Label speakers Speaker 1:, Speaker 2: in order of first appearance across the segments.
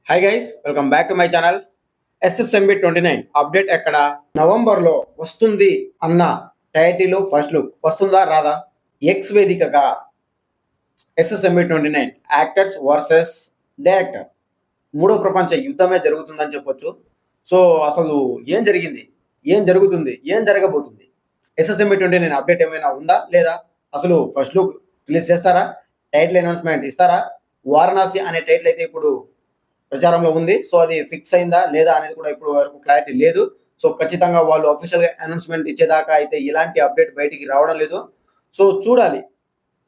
Speaker 1: Hi guys, welcome back to my channel. SSMB 29 update ఎక్కడ? నవంబర్లో వస్తుంది అన్న టైటిల్ ఫస్ట్ లుక్ వస్తుందా రాదా? ఎక్స్ వేదికగా ఎస్ఎస్ఎంబి 29 యాక్టర్స్ వర్సెస్ డైరెక్టర్ మూడో ప్రపంచ యుద్ధమే జరుగుతుందని చెప్పొచ్చు. సో అసలు ఏం జరిగింది, ఏం జరుగుతుంది, ఏం జరగబోతుంది? ఎస్ఎస్ఎంబి 29 అప్డేట్ ఏమైనా ఉందా లేదా? అసలు ఫస్ట్ లుక్ రిలీజ్ చేస్తారా? టైటిల్ అనౌన్స్మెంట్ ఇస్తారా? వారణాసి అనే టైటిల్ అయితే ఇప్పుడు ప్రచారంలో ఉంది. సో అది ఫిక్స్ అయిందా లేదా అనేది కూడా ఇప్పుడు వరకు క్లారిటీ లేదు. సో ఖచ్చితంగా వాళ్ళు అఫీషియల్గా అనౌన్స్మెంట్ ఇచ్చేదాకా అయితే ఇలాంటి అప్డేట్ బయటికి రావడం లేదు. సో చూడాలి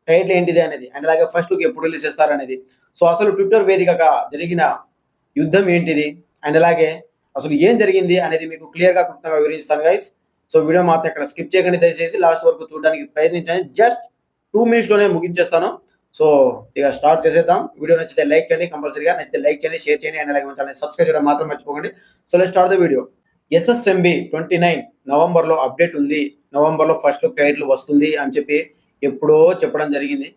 Speaker 1: టైటిల్ ఏంటిది అనేది, అండ్ అలాగే ఫస్ట్ లుక్ ఎప్పుడు రిలీజ్ చేస్తారనేది. సో అసలు ట్విట్టర్ వేదికగా జరిగిన యుద్ధం ఏంటిది, అండ్ అలాగే అసలు ఏం జరిగింది అనేది మీకు క్లియర్గా క్లుప్తంగా వివరిస్తాను గైస్. సో వీడియో మాత్రం ఇక్కడ స్కిప్ చేయకండి, దయచేసి లాస్ట్ వరకు చూడడానికి ప్రయత్నించండి. జస్ట్ 2 minutesలోనే ముగించేస్తాను. సో ఇక స్టార్ట్ చేసేద్దాం. వీడియో నచ్చితే లైక్ చేయండి, కంపల్సరీగా నచ్చితే లైక్ చేయండి, షేర్ చేయండి, అండ్ అలాగే మన ఛానల్ సబ్స్క్రైబ్ చేయడం మాత్రం మర్చిపోకండి. So let's start the video. SSMB 29 నవంబర్లో అప్డేట్ ఉంది, నవంబర్లో ఫస్ట్ లుక్ టైటిల్ వస్తుంది అని చెప్పి ఎప్పుడో చెప్పడం జరిగింది.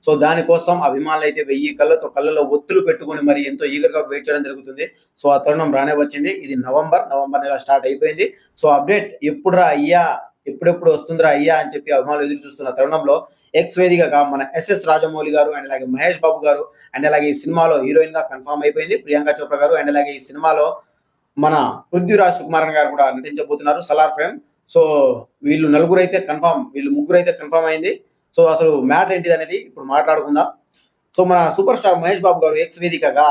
Speaker 1: సో దానికోసం అభిమానులు అయితే 1000 కళ్ళలో ఒత్తులు పెట్టుకొని మరి ఎంతో ఈగర్గా వెయిట్ చేయడం జరుగుతుంది. సో ఆ తరుణం రానే వచ్చింది. ఇది నవంబర్ నెల స్టార్ట్ అయిపోయింది. సో అప్డేట్ ఎప్పుడురా అయ్యా, ఎప్పుడెప్పుడు వస్తుందిరా అయ్యా అని చెప్పి అభిమానులు ఎదురు చూస్తున్న తరుణంలో ఎక్స్ వేదికగా మన ఎస్ఎస్ రాజమౌళి గారు, అండ్ అలాగే మహేష్ బాబు గారు, అండ్ అలాగే ఈ సినిమాలో హీరోయిన్ గా కన్ఫర్మ్ అయిపోయింది ప్రియాంక చోప్రా గారు, అండ్ అలాగే ఈ సినిమాలో మన పృథ్వీరాజ్ సుకుమారన్ గారు కూడా నటించబోతున్నారు సలార్ ఫ్రేమ్. సో వీళ్ళు ముగ్గురు అయితే కన్ఫర్మ్ అయింది. సో అసలు మ్యాటర్ ఏంటిది అనేది ఇప్పుడు మాట్లాడుకుందాం. సో మన సూపర్ స్టార్ మహేష్ బాబు గారు ఎక్స్ వేదికగా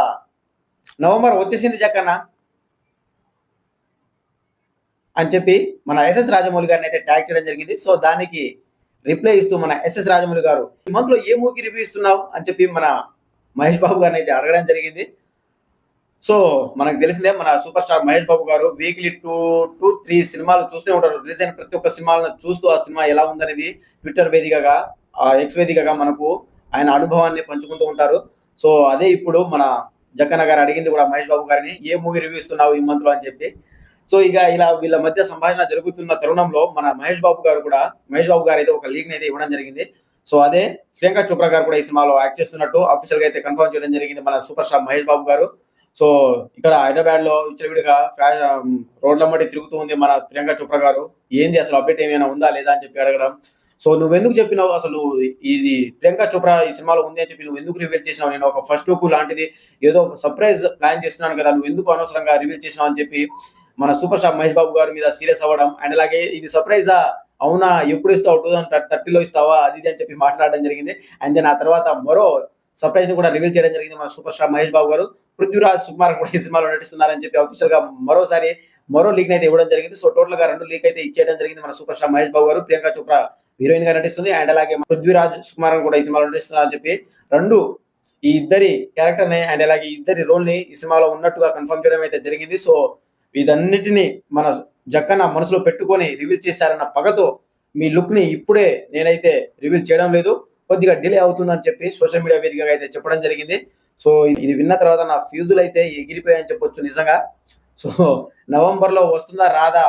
Speaker 1: నవంబర్ వచ్చేసింది జక్కన్న అని చెప్పి మన ఎస్ఎస్ రాజమౌళి గారిని అయితే ట్యాగ్ చేయడం జరిగింది. సో దానికి రిప్లై ఇస్తూ మన ఎస్ఎస్ రాజమౌళి గారు ఈ మంత్ లో ఏ మూవీకి రివ్యూ ఇస్తున్నావు అని చెప్పి మన మహేష్ బాబు గారిని అయితే అడగడం జరిగింది. సో మనకు తెలిసిందే, మన సూపర్ స్టార్ మహేష్ బాబు గారు వీక్లీ 2 to 3 సినిమాలు చూస్తూనే ఉంటారు. రిలీజ్ అయిన ప్రతి ఒక్క సినిమాలను చూస్తూ ఆ సినిమా ఎలా ఉందనేది ట్విట్టర్ వేదికగా, ఎక్స్ వేదికగా మనకు ఆయన అనుభవాన్ని పంచుకుంటూ ఉంటారు. సో అదే ఇప్పుడు మన జక్కన్న గారు అడిగింది కూడా మహేష్ బాబు గారిని, ఏ మూవీ రివ్యూ ఇస్తున్నావు ఈ మంత్ లో అని చెప్పి. సో ఇక ఇలా వీళ్ళ మధ్య సంభాషణ జరుగుతున్న తరుణంలో మన మహేష్ బాబు గారు అయితే ఒక లీక్ అయితే ఇవ్వడం జరిగింది. సో అదే ప్రియాంక చోప్రా గారు కూడా ఈ సినిమాలో యాక్ట్ చేస్తున్నట్టు అఫీషియల్ గా అయితే కన్ఫర్మ్ చేయడం జరిగింది మన సూపర్ స్టార్ మహేష్ బాబు గారు. సో ఇక్కడ హైదరాబాద్ లో విచ్చలవిడిగా రోడ్ల మట్టి తిరుగుతూ ఉంది మన ప్రియాంక చోప్రా గారు. ఏంది అసలు అప్డేట్ ఏమైనా ఉందా లేదా అని చెప్పి అడగడం. సో నువ్వెందుకు చెప్పినావు అసలు ఇది ప్రియాంక చోప్రా ఈ సినిమాలో ఉంది అని చెప్పి నువ్వు ఎందుకు రివీల్ చేసినావు? నేను ఒక ఫస్ట్ లుక్ లాంటిది ఏదో సర్ప్రైజ్ ప్లాన్ చేస్తున్నాను కదా, నువ్వు ఎందుకు అనవసరంగా రివీల్ చేసినావు అని చెప్పి మన సూపర్ స్టార్ మహేష్ బాబు గారి మీద సీరియస్ అవ్వడం, అండ్ అలాగే ఇది సర్ప్రైజా, అవునా, ఎప్పుడు ఇస్తావు, 2030లో ఇస్తావా, అది అని చెప్పి మాట్లాడడం జరిగింది. అండ్ దెన్ ఆ తర్వాత మరో సర్ప్రైజ్ ని కూడా రివీల్ చేయడం జరిగింది మన సూపర్ స్టార్ మహేష్ బాబు గారు. పృథ్వీరాజ్ సుకుమార్ కూడా ఈ సినిమాలో నటిస్తున్నారని చెప్పి అఫీషియల్ గా మరో లీక్ అయితే ఇవ్వడం జరిగింది. సో టోటల్ గా 2 లీక్ అయితే ఇచ్చేయడం జరిగింది మన సూపర్ స్టార్ మహేష్ బాబు గారు. ప్రియాంక చోప్రా హీరోయిన్ గా నటిస్తుంది, అండ్ అలాగే పృథ్వీరాజ్ సుకుమార్ కూడా ఈ సినిమాలో నటిస్తున్నారని చెప్పి ఈ ఇద్దరి క్యారెక్టర్ ని, అండ్ అలాగే ఇద్దరి రోల్ ని ఈ సినిమాలో ఉన్నట్టుగా కన్ఫర్మ్ చేయడం అయితే జరిగింది. సో వీటన్నిటిని మన జక్కన్న మనసులో పెట్టుకొని రివీల్ చేశారన్న పగతో మీ లుక్ ని ఇప్పుడే నేనైతే రివీల్ చేయడం లేదు, కొద్దిగా డిలే అవుతుందని చెప్పి సోషల్ మీడియా వేదికగా అయితే చెప్పడం జరిగింది. సో ఇది విన్న తర్వాత నా ఫ్యూజులు అయితే ఎగిరిపోయాయని చెప్పొచ్చు నిజంగా. సో నవంబర్లో వస్తుందా రాదా?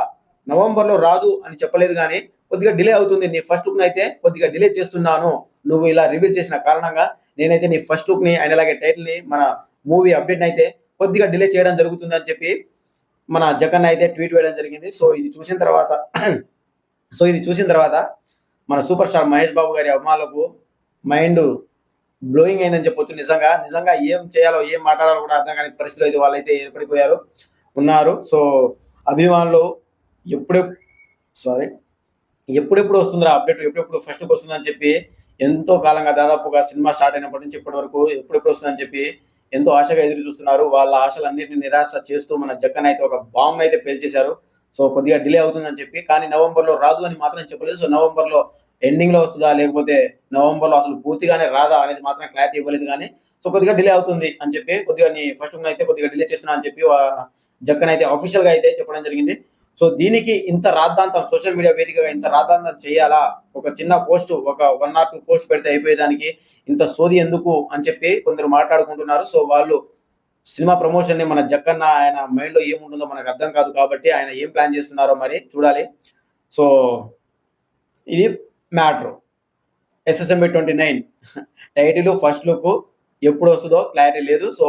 Speaker 1: నవంబర్లో రాదు అని చెప్పలేదు, కానీ కొద్దిగా డిలే అవుతుంది. నీ ఫస్ట్ లుక్ అయితే కొద్దిగా డిలే చేస్తున్నాను, నువ్వు ఇలా రివీల్ చేసిన కారణంగా నేనైతే నీ ఫస్ట్ లుక్ ని, అండ్ అలాగే టైటిల్ ని, మన మూవీ అప్డేట్ అయితే కొద్దిగా డిలే చేయడం జరుగుతుంది అని చెప్పి మన జగన్ అయితే ట్వీట్ వేయడం జరిగింది. సో ఇది చూసిన తర్వాత మన సూపర్ స్టార్ మహేష్ బాబు గారి అభిమానులకు మైండ్ బ్లోయింగ్ అయిందని చెప్పొచ్చు. నిజంగా ఏం చేయాలో, ఏం మాట్లాడాలో కూడా అర్థం కాని పరిస్థితిలో అయితే వాళ్ళైతే ఉన్నారు. సో అభిమానులు ఎప్పుడెప్పుడు వస్తుందిరా అప్డేట్, ఎప్పుడెప్పుడు ఫస్ట్ వస్తుందని చెప్పి ఎంతో కాలంగా, దాదాపుగా సినిమా స్టార్ట్ అయినప్పటి నుంచి ఇప్పటి వరకు ఎప్పుడెప్పుడు వస్తుందని చెప్పి ఎంతో ఆశగా ఎదురు చూస్తున్నారు. వాళ్ళ ఆశలన్నింటినీ నిరాశ చేస్తూ మన జక్కన్ అయితే ఒక బాంబ్ అయితే పేల్చేశారు. సో కొద్దిగా డిలే అవుతుందని చెప్పి, కానీ నవంబర్లో రాదు అని మాత్రం చెప్పలేదు. సో నవంబర్లో ఎండింగ్ లో వస్తుందా, లేకపోతే నవంబర్లో అసలు పూర్తిగానే రాదా అనేది మాత్రం క్లారిటీ ఇవ్వలేదు. కానీ సో కొద్దిగా డిలే అవుతుంది అని చెప్పి, కొద్దిగా నీ ఫస్ట్ అయితే కొద్దిగా డిలే చేస్తున్నా అని చెప్పి జక్కన్ అయితే అఫీషియల్ గా అయితే చెప్పడం జరిగింది. సో దీనికి ఇంత రాద్ధాంతం, సోషల్ మీడియా వేదికగా ఇంత రాద్ధాంతం చేయాలా? ఒక చిన్న పోస్ట్, ఒక 1 or 2 పోస్ట్ పెడితే అయిపోయేదానికి ఇంత సోది ఎందుకు అని చెప్పి కొందరు మాట్లాడుకుంటున్నారు. సో వాళ్ళు సినిమా ప్రమోషన్ ని మన జక్కన్న ఆయన మైండ్ లో ఏముంటుందో మనకు అర్థం కాదు, కాబట్టి ఆయన ఏం ప్లాన్ చేస్తున్నారో మరి చూడాలి. సో ఇది matter. SSMB 29 title first look ఎప్పుడు వస్తుందో క్లారిటీ లేదు. సో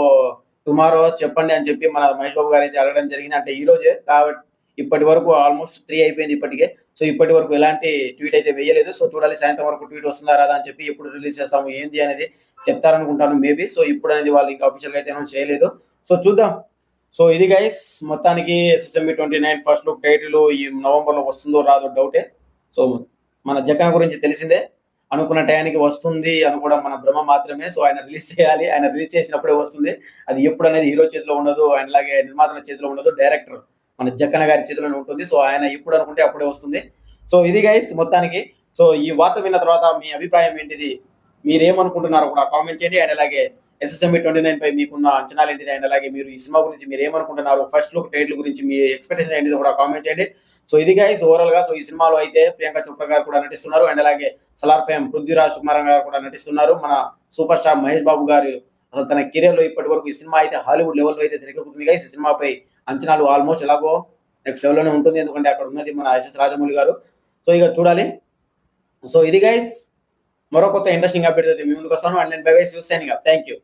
Speaker 1: టుమారో చెప్పండి అని చెప్పి మన మహేష్ బాబు గారు అయితే అడగడం జరిగింది. అంటే ఈ రోజే కాబట్టి ఇప్పటి వరకు ఆల్మోస్ట్ 3 అయిపోయింది ఇప్పటికే. సో ఇప్పటి వరకు ఎలాంటి ట్వీట్ అయితే వేయలేదు. సో చూడాలి సాయంత్రం వరకు ట్వీట్ వస్తుందా రాదా అని చెప్పి ఎప్పుడు రిలీజ్ చేస్తాము ఏంది అనేది చెప్తారనుకుంటాను మేబీ. సో ఇప్పుడనేది వాళ్ళు ఇంకా అఫీషియల్‌గా అయితే అనౌన్స్ చేయలేదు. సో చూద్దాం. సో ఇది గైస్ మొత్తానికి ఎస్ఎస్ఎంబీ 29 ఫస్ట్ లుక్ టైటిల్ ఈ నవంబర్‌లో వస్తుందో రాదో డౌటే. సో మన 'జక్కన' గురించి తెలిసిందే. అనుకున్న టయానికి వస్తుంది అనుకోవడం మన భ్రమ మాత్రమే. సో ఆయన రిలీజ్ చేయాలి. ఆయన రిలీజ్ చేసినప్పుడే వస్తుంది. అది ఎప్పుడనేది హీరో చేతిలో ఉండదు. ఆయనలాగే నిర్మాతల చేతిలో ఉండదు. డైరెక్టర్ మన 'జక్కన' గారి చేతిలోనే ఉంటుంది. సో ఆయన ఎప్పుడు అనుకుంటే అప్పుడే వస్తుంది. సో ఇది గైస్ మొత్తానికి. సో ఈ వార్త విన్న తర్వాత మీ అభిప్రాయం ఏంటిది? మీరేమనుకుంటున్నారో కూడా కామెంట్ చేయండి. అండ్ అలాగే ఎస్ఎస్ఎంబీ 29 పై మీకున్న అంచనాలు ఏంటిది? అండ్ అలాగే మీరు ఈ సినిమా గురించి మీరేమనుకుంటున్నారు? ఫస్ట్ లుక్ టైటిల్ గురించి మీ ఎక్స్‌పెక్టేషన్ ఏంటిదో కూడా కామెంట్ చేయండి. సో ఇది గైస్ ఓవరాల్‌గా సో ఈ సినిమాలో అయితే ప్రియాంక చోప్రా గారు కూడా నటిస్తున్నారు. అండ్ అలాగే సలార్ ఫేమ్ పృథ్వీరాజ్ సుకుమారన్ గారు కూడా నటిస్తున్నారు. మన సూపర్ స్టార్ మహేష్ బాబు గారు అసలు తన కెరియర్‌లో ఇప్పటివరకు ఈ సినిమా అయితే హాలీవుడ్ లెవెల్‌లో అయితే తెరకెక్కుతుంది గైస్. ఈ సినిమాపై అంచనాలు ఆల్మోస్ట్ ఎలాగో నెక్స్ట్ లెవెల్‌లోనే ఉంటుంది. ఎందుకంటే అక్కడ ఉన్నది మన ఎస్ఎస్ రాజమౌళి గారు. సో ఇక చూడాలి. సో ఇది గైస్ మరో కొత్త ఇంట్రెస్టింగ్ అప్డేట్ అయితే మీ ముందుకు వస్తాను. అండ్ నేను by by signing off. Thank you.